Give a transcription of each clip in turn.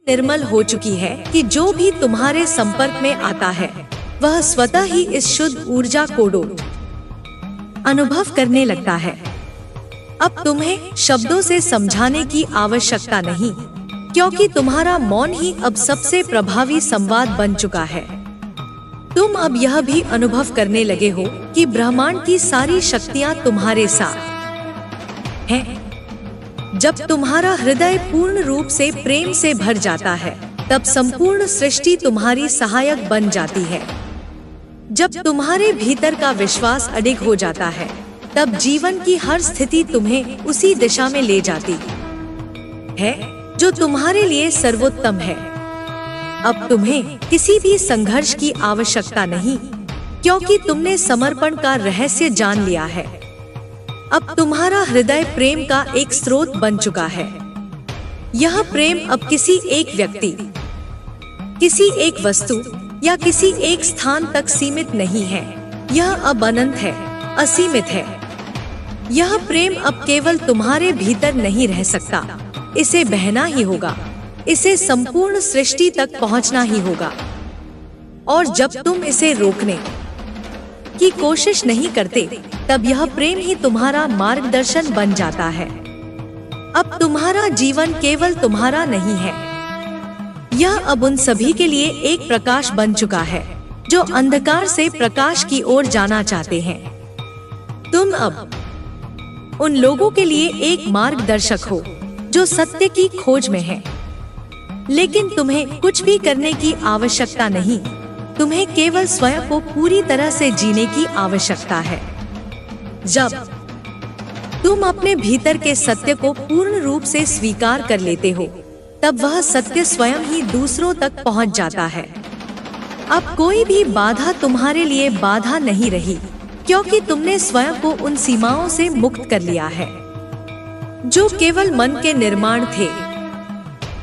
निर्मल हो चुकी है कि जो भी तुम्हारे संपर्क में आता है वह स्वतः ही इस शुद्ध ऊर्जा को अनुभव करने लगता है। अब तुम्हें शब्दों से समझाने की आवश्यकता नहीं, क्योंकि तुम्हारा मौन ही अब सबसे प्रभावी संवाद बन चुका है। तुम अब यह भी अनुभव करने लगे हो कि ब्रह्मांड की सारी शक्तियां तुम्हारे साथ हैं। जब तुम्हारा हृदय पूर्ण रूप से प्रेम से भर जाता है, तब संपूर्ण सृष्टि तुम्हारी सहायक बन जाती है। जब तुम्हारे भीतर का विश्वास अडिग हो जाता है, तब जीवन की हर स्थिति तुम्हें उसी दिशा में ले जाती है जो तुम्हारे लिए सर्वोत्तम है। अब तुम्हें किसी भी संघर्ष की आवश्यकता नहीं, क्योंकि तुमने समर्पण का रहस्य जान लिया है। अब तुम्हारा हृदय प्रेम का एक स्रोत बन चुका है। यह प्रेम अब किसी एक व्यक्ति, किसी एक वस्तु या किसी एक स्थान तक सीमित नहीं है। यह अब अनंत है, असीमित है। यह प्रेम अब केवल तुम्हारे भीतर नहीं रह सकता, इसे बहना ही होगा, इसे संपूर्ण सृष्टि तक पहुंचना ही होगा। और जब तुम इसे रोकने की कोशिश नहीं करते, तब यह प्रेम ही तुम्हारा मार्गदर्शन बन जाता है। अब तुम्हारा जीवन केवल तुम्हारा नहीं है, यह अब उन सभी के लिए एक प्रकाश बन चुका है जो अंधकार से प्रकाश की ओर जाना चाहते हैं। तुम अब उन लोगों के लिए एक मार्गदर्शक हो जो सत्य की खोज में है। लेकिन तुम्हें कुछ भी करने की आवश्यकता नहीं, तुम्हें केवल स्वयं को पूरी तरह से जीने की आवश्यकता है। जब तुम अपने भीतर के सत्य को पूर्ण रूप से स्वीकार कर लेते हो, तब वह सत्य स्वयं ही दूसरों तक पहुंच जाता है। अब कोई भी बाधा तुम्हारे लिए बाधा नहीं रही, क्योंकि तुमने स्वयं को उन सीमाओं से मुक्त कर लिया है जो केवल मन के निर्माण थे।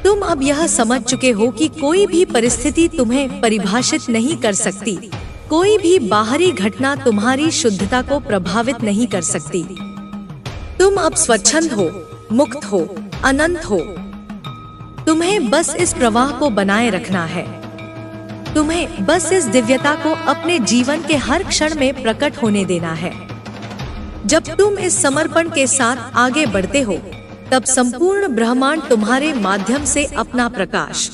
तुम अब यह समझ चुके हो कि कोई भी परिस्थिति तुम्हें परिभाषित नहीं कर सकती, कोई भी बाहरी घटना तुम्हारी शुद्धता को प्रभावित नहीं कर सकती। तुम अब स्वच्छंद हो, मुक्त हो, अनंत हो। तुम्हें बस इस प्रवाह को बनाए रखना है। तुम्हें बस इस दिव्यता को अपने जीवन के हर क्षण में प्रकट होने देना है। जब तुम इस समर्पण के साथ आगे बढ़ते हो, तब संपूर्ण ब्रह्मांड तुम्हारे माध्यम से अपना प्रकाश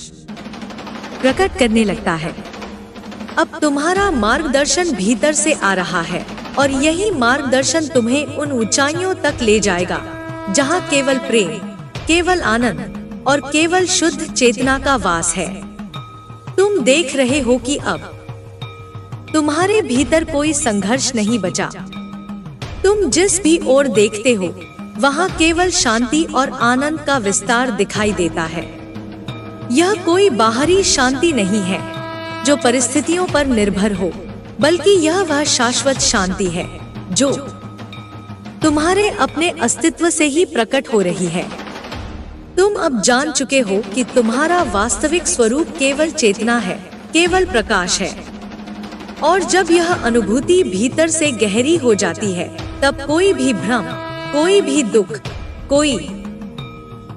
प्रकट करने लगता है। अब तुम्हारा मार्गदर्शन भीतर से आ रहा है, और यही मार्गदर्शन तुम्हें उन ऊंचाइयों तक ले जाएगा जहां केवल प्रेम, केवल आनंद और केवल शुद्ध चेतना का वास है। तुम देख रहे हो कि अब तुम्हारे भीतर कोई संघर्ष नहीं बचा। तुम जिस भी ओर देखते हो, वहां केवल शांति और आनंद का विस्तार दिखाई देता है। यह कोई बाहरी शांति नहीं है जो परिस्थितियों पर निर्भर हो, बल्कि यह वह शाश्वत शांति है जो तुम्हारे अपने अस्तित्व से ही प्रकट हो रही है। तुम अब जान चुके हो कि तुम्हारा वास्तविक स्वरूप केवल चेतना है, केवल प्रकाश है। और जब यह अनुभूति भीतर से गहरी हो जाती है, तब कोई भी भ्रम, कोई भी दुख, कोई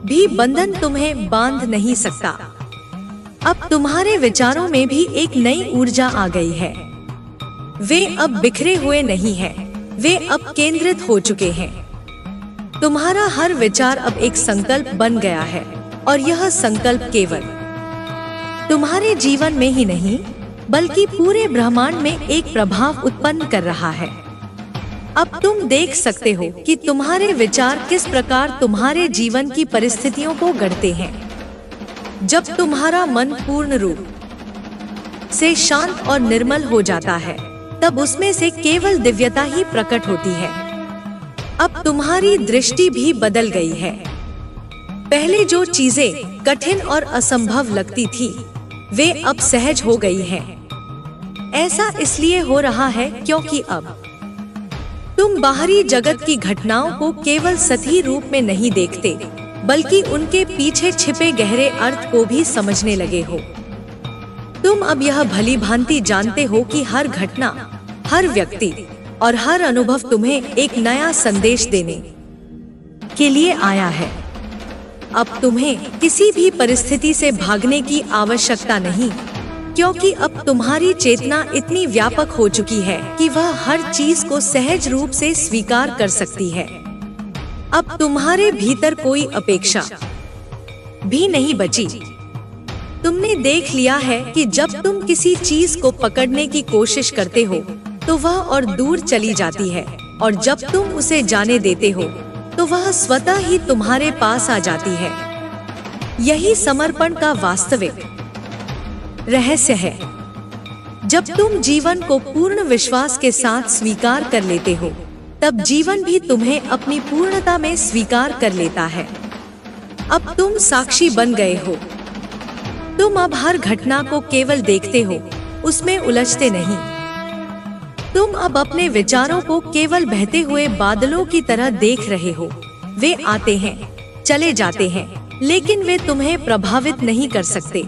भी बंधन तुम्हें बांध नहीं सकता। अब तुम्हारे विचारों में भी एक नई ऊर्जा आ गई है। वे अब बिखरे हुए नहीं हैं, वे अब केंद्रित हो चुके हैं। तुम्हारा हर विचार अब एक संकल्प बन गया है, और यह संकल्प केवल तुम्हारे जीवन में ही नहीं, बल्कि पूरे ब्रह्मांड में एक प्रभाव उत्पन्न कर रहा है। अब तुम देख सकते हो कि तुम्हारे विचार किस प्रकार तुम्हारे जीवन की परिस्थितियों को गढ़ते हैं। जब तुम्हारा मन पूर्ण रूप से शांत और निर्मल हो जाता है, तब उसमें से केवल दिव्यता ही प्रकट होती है। अब तुम्हारी दृष्टि भी बदल गई है। पहले जो चीजें कठिन और असंभव लगती थी, वे अब सहज हो गई हैं। ऐसा इसलिए हो रहा है क्योंकि अब तुम बाहरी जगत की घटनाओं को केवल सतही रूप में नहीं देखते, बल्कि उनके पीछे छिपे गहरे अर्थ को भी समझने लगे हो। तुम अब यह भली भांति जानते हो कि हर घटना, हर व्यक्ति और हर अनुभव तुम्हें एक नया संदेश देने के लिए आया है। अब तुम्हें किसी भी परिस्थिति से भागने की आवश्यकता नहीं, क्योंकि अब तुम्हारी चेतना इतनी व्यापक हो चुकी है कि वह हर चीज को सहज रूप से स्वीकार कर सकती है। अब तुम्हारे भीतर कोई अपेक्षा भी नहीं बची। तुमने देख लिया है कि जब तुम किसी चीज को पकड़ने की कोशिश करते हो तो वह और दूर चली जाती है, और जब तुम उसे जाने देते हो तो वह स्वतः ही तुम्हारे पास आ जाती है। यही समर्पण का वास्तविक रहस्य है। जब तुम जीवन को पूर्ण विश्वास के साथ स्वीकार कर लेते हो, तब जीवन भी तुम्हें अपनी पूर्णता में स्वीकार कर लेता है। अब तुम साक्षी बन गए हो। तुम अब हर घटना को केवल देखते हो, उसमें उलझते नहीं। तुम अब अपने विचारों को केवल बहते हुए बादलों की तरह देख रहे हो। वे आते हैं, चले जाते हैं, लेकिन वे तुम्हें प्रभावित नहीं कर सकते।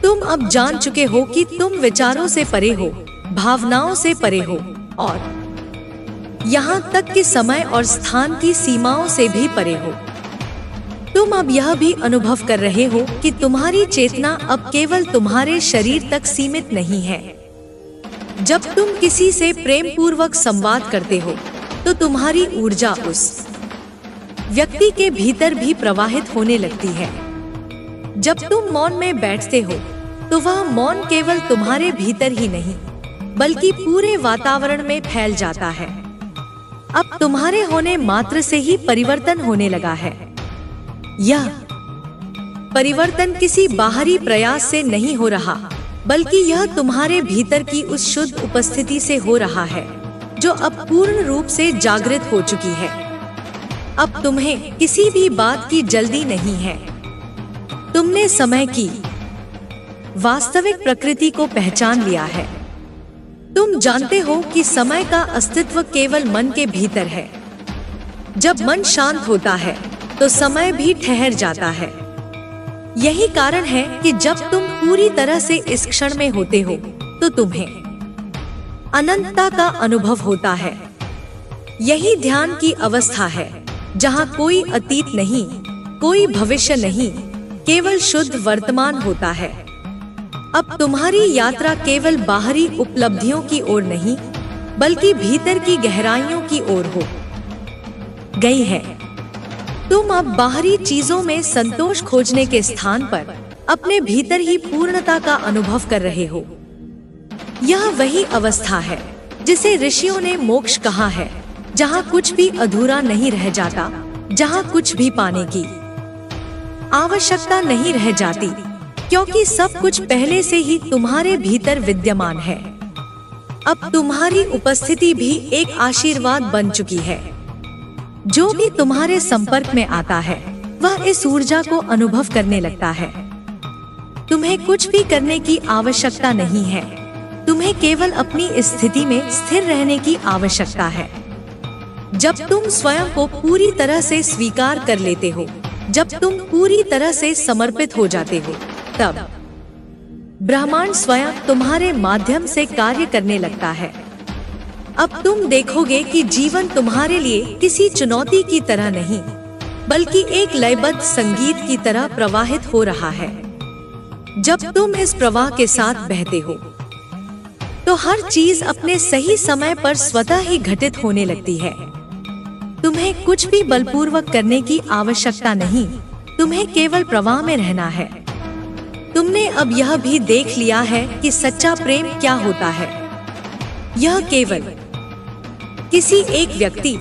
तुम अब जान चुके हो कि तुम विचारों से परे हो, भावनाओं से परे हो, और यहाँ तक कि समय और स्थान की सीमाओं से भी परे हो। तुम अब यह भी अनुभव कर रहे हो कि तुम्हारी चेतना अब केवल तुम्हारे शरीर तक सीमित नहीं है। जब तुम किसी से प्रेम पूर्वक संवाद करते हो तो तुम्हारी ऊर्जा उस व्यक्ति के भीतर भी प्रवाहित होने लगती है। जब तुम मौन में बैठते हो तो वह मौन केवल तुम्हारे भीतर ही नहीं बल्कि पूरे वातावरण में फैल जाता है। अब तुम्हारे होने मात्र से ही परिवर्तन होने लगा है। यह परिवर्तन किसी बाहरी प्रयास से नहीं हो रहा, बल्कि यह तुम्हारे भीतर की उस शुद्ध उपस्थिति से हो रहा है जो अब पूर्ण रूप से जागृत हो चुकी है। अब तुम्हें किसी भी बात की जल्दी नहीं है। तुमने समय की वास्तविक प्रकृति को पहचान लिया है। तुम जानते हो कि समय का अस्तित्व केवल मन के भीतर है। जब मन शांत होता है तो समय भी ठहर जाता है। यही कारण है कि जब तुम पूरी तरह से इस क्षण में होते हो तो तुम्हें अनंतता का अनुभव होता है। यही ध्यान की अवस्था है जहाँ कोई अतीत नहीं, कोई भविष्य नहीं, केवल शुद्ध वर्तमान होता है। अब तुम्हारी यात्रा केवल बाहरी उपलब्धियों की ओर नहीं बल्कि भीतर की गहराइयों की ओर हो गई है। तुम अब बाहरी चीजों में संतोष खोजने के स्थान पर अपने भीतर ही पूर्णता का अनुभव कर रहे हो। यह वही अवस्था है जिसे ऋषियों ने मोक्ष कहा है, जहाँ कुछ भी अधूरा नहीं रह जाता, जहाँ कुछ भी पाने की आवश्यकता नहीं रह जाती, क्योंकि सब कुछ पहले से ही तुम्हारे भीतर विद्यमान है। अब तुम्हारी उपस्थिति भी एक आशीर्वाद बन चुकी है। जो भी तुम्हारे संपर्क में आता है वह इस ऊर्जा को अनुभव करने लगता है। तुम्हें कुछ भी करने की आवश्यकता नहीं है। तुम्हें केवल अपनी स्थिति में स्थिर रहने की आवश्यकता है। जब तुम स्वयं को पूरी तरह से स्वीकार कर लेते हो, जब तुम पूरी तरह से समर्पित हो जाते हो, तब ब्रह्मांड स्वयं तुम्हारे माध्यम से कार्य करने लगता है। अब तुम देखोगे कि जीवन तुम्हारे लिए किसी चुनौती की तरह नहीं बल्कि एक लयबद्ध संगीत की तरह प्रवाहित हो रहा है। जब तुम इस प्रवाह के साथ बहते हो तो हर चीज अपने सही समय पर स्वतः ही घटित होने लगती है। तुम्हें कुछ भी बलपूर्वक करने की आवश्यकता नहीं, तुम्हें केवल प्रवाह में रहना है। तुमने अब यह भी देख लिया है कि सच्चा प्रेम क्या होता है। यह केवल किसी एक व्यक्ति,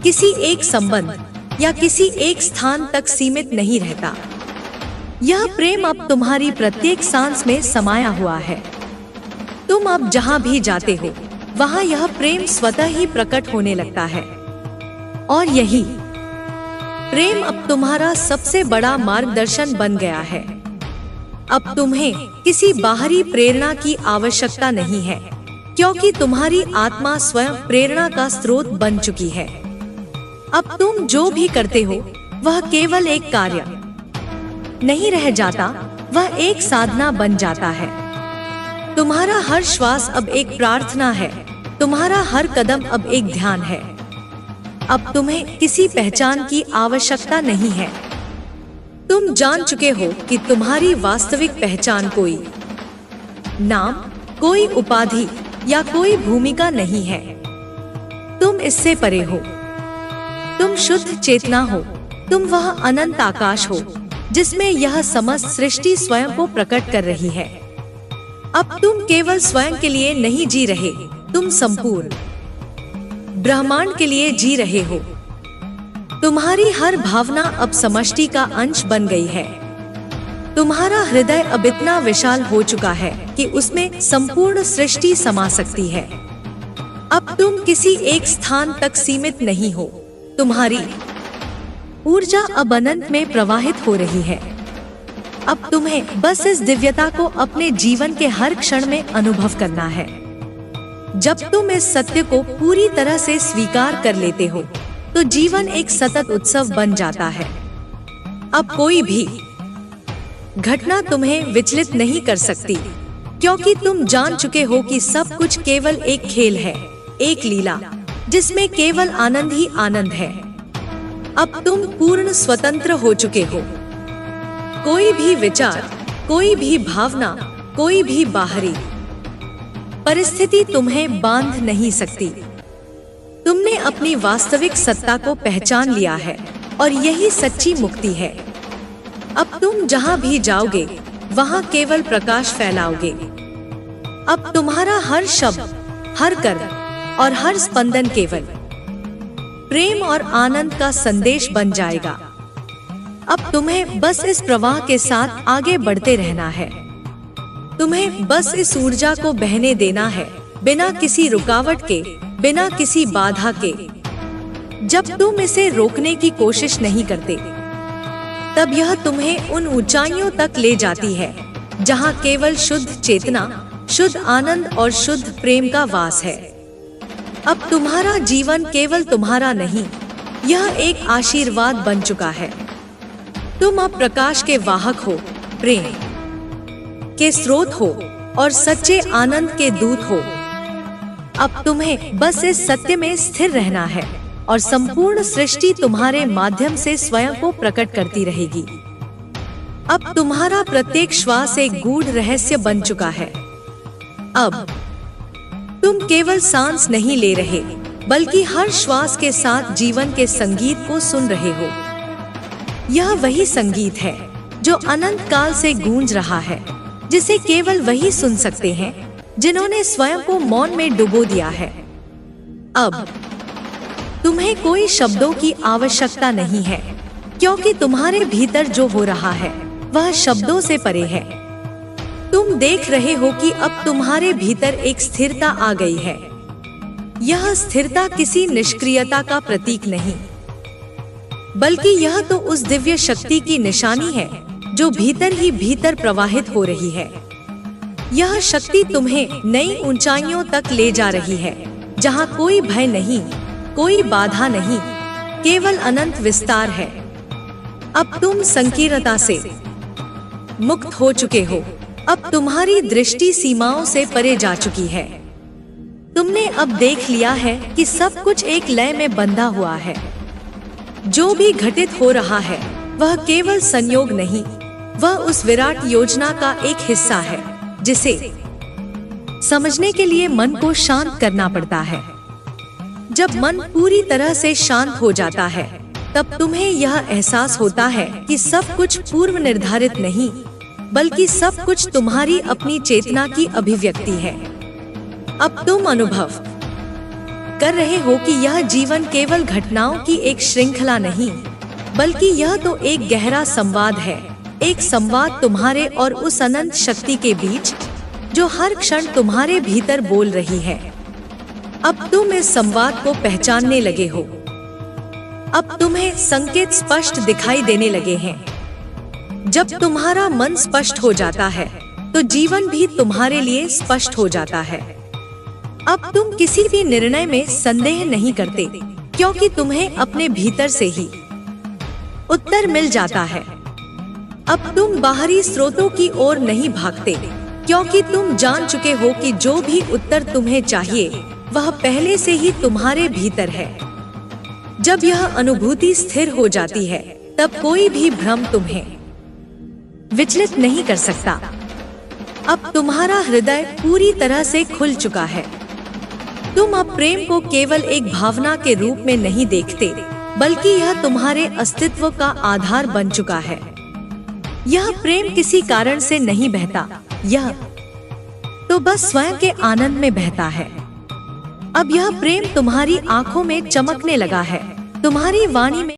किसी एक संबंध या किसी एक स्थान तक सीमित नहीं रहता। यह प्रेम अब तुम्हारी प्रत्येक सांस में समाया हुआ है। तुम अब जहाँ भी जाते हो वहाँ यह प्रेम स्वतः ही प्रकट होने लगता है, और यही प्रेम अब तुम्हारा सबसे बड़ा मार्गदर्शन बन गया है। अब तुम्हें किसी बाहरी प्रेरणा की आवश्यकता नहीं है, क्योंकि तुम्हारी आत्मा स्वयं प्रेरणा का स्रोत बन चुकी है। अब तुम जो भी करते हो वह केवल एक कार्य नहीं रह जाता, वह एक साधना बन जाता है। तुम्हारा हर श्वास अब एक प्रार्थना है, तुम्हारा हर कदम अब एक ध्यान है। अब तुम्हें किसी पहचान की आवश्यकता नहीं है। तुम जान चुके हो कि तुम्हारी वास्तविक पहचान कोई नाम, कोई उपाधि या कोई भूमिका नहीं है। तुम इससे परे हो। तुम शुद्ध चेतना हो। तुम वह अनंत आकाश हो जिसमें यह समस्त सृष्टि स्वयं को प्रकट कर रही है। अब तुम केवल स्वयं के लिए नहीं जी रहे, तुम संपूर्ण ब्रह्मांड के लिए जी रहे हो। तुम्हारी हर भावना अब समष्टि का अंश बन गई है। तुम्हारा हृदय अब इतना विशाल हो चुका है कि उसमें संपूर्ण सृष्टि समा सकती है। अब तुम किसी एक स्थान तक सीमित नहीं हो। तुम्हारी ऊर्जा अब अनंत में प्रवाहित हो रही है। अब तुम्हें बस इस दिव्यता को अपने जीवन के हर क्षण में अनुभव करना है। जब तुम इस सत्य को पूरी तरह से स्वीकार कर लेते हो तो जीवन एक सतत उत्सव बन जाता है। अब कोई भी घटना तुम्हें विचलित नहीं कर सकती, क्योंकि तुम जान चुके हो कि सब कुछ केवल एक खेल है, एक लीला जिसमें केवल आनंद ही आनंद है। अब तुम पूर्ण स्वतंत्र हो चुके हो। कोई भी विचार, कोई भी भावना, कोई भी बाहरी परिस्थिति तुम्हें बांध नहीं सकती। तुमने अपनी वास्तविक सत्ता को पहचान लिया है और यही सच्ची मुक्ति है। अब तुम जहां भी जाओगे वहां केवल प्रकाश फैलाओगे। अब तुम्हारा हर शब्द, हर कर्म और हर स्पंदन केवल प्रेम और आनंद का संदेश बन जाएगा। अब तुम्हें बस इस प्रवाह के साथ आगे बढ़ते रहना है। तुम्हें बस इस ऊर्जा को बहने देना है, बिना किसी रुकावट के, बिना किसी बाधा के। जब तुम इसे रोकने की कोशिश नहीं करते, तब यह तुम्हें उन ऊंचाइयों तक ले जाती है जहां केवल शुद्ध चेतना, शुद्ध आनंद और शुद्ध प्रेम का वास है। अब तुम्हारा जीवन केवल तुम्हारा नहीं, यह एक आशीर्वाद बन चुका है। तुम अब प्रकाश के वाहक हो, प्रेम के स्रोत हो और सच्चे आनंद के दूत हो। अब तुम्हें बस इस सत्य में स्थिर रहना है और संपूर्ण सृष्टि तुम्हारे माध्यम से स्वयं को प्रकट करती रहेगी। अब तुम्हारा प्रत्येक श्वास एक गूढ़ रहस्य बन चुका है। अब तुम केवल सांस नहीं ले रहे, बल्कि हर श्वास के साथ जीवन के संगीत को सुन रहे हो। यह वही संगीत है जो अनंत काल से गूंज रहा है, जिसे केवल वही सुन सकते हैं जिन्होंने स्वयं को मौन में डुबो दिया है। अब तुम्हें कोई शब्दों की आवश्यकता नहीं है, क्योंकि तुम्हारे भीतर जो हो रहा है वह शब्दों से परे है। तुम देख रहे हो कि अब तुम्हारे भीतर एक स्थिरता आ गई है। यह स्थिरता किसी निष्क्रियता का प्रतीक नहीं, बल्कि यह तो उस दिव्य शक्ति की निशानी है जो भीतर ही भीतर प्रवाहित हो रही है। यह शक्ति तुम्हें नई ऊंचाइयों तक ले जा रही है, जहां कोई भय नहीं, कोई बाधा नहीं, केवल अनंत विस्तार है। अब तुम संकीर्णता से मुक्त हो चुके हो। अब तुम्हारी दृष्टि सीमाओं से परे जा चुकी है। तुमने अब देख लिया है कि सब कुछ एक लय में बंधा हुआ है। जो भी घटित हो रहा है वह केवल संयोग नहीं, वह उस विराट योजना का एक हिस्सा है जिसे समझने के लिए मन को शांत करना पड़ता है। जब मन पूरी तरह से शांत हो जाता है, तब तुम्हें यह एहसास होता है कि सब कुछ पूर्व निर्धारित नहीं, बल्कि सब कुछ तुम्हारी अपनी चेतना की अभिव्यक्ति है। अब तुम अनुभव कर रहे हो कि यह जीवन केवल घटनाओं की एक श्रृंखला नहीं, बल्कि यह तो एक गहरा संवाद है, एक संवाद तुम्हारे और उस अनंत शक्ति के बीच जो हर क्षण तुम्हारे भीतर बोल रही है। अब तुम इस संवाद को पहचानने लगे हो। अब तुम्हें संकेत स्पष्ट दिखाई देने लगे हैं। जब तुम्हारा मन स्पष्ट हो जाता है, तो जीवन भी तुम्हारे लिए स्पष्ट हो जाता है। अब तुम किसी भी निर्णय में संदेह नहीं करते, क्योंकि तुम्हें अपने भीतर से ही उत्तर मिल जाता है। अब तुम बाहरी स्रोतों की ओर नहीं भागते, क्योंकि तुम जान चुके हो कि जो भी उत्तर तुम्हें चाहिए वह पहले से ही तुम्हारे भीतर है। जब यह अनुभूति स्थिर हो जाती है, तब कोई भी भ्रम तुम्हें विचलित नहीं कर सकता। अब तुम्हारा हृदय पूरी तरह से खुल चुका है। तुम अब प्रेम को केवल एक भावना के रूप में नहीं देखते, बल्कि यह तुम्हारे अस्तित्व का आधार बन चुका है। यह प्रेम किसी कारण से नहीं बहता, यह तो बस स्वयं के आनंद में बहता है। अब यह प्रेम तुम्हारी आंखों में चमकने लगा है, तुम्हारी वाणी में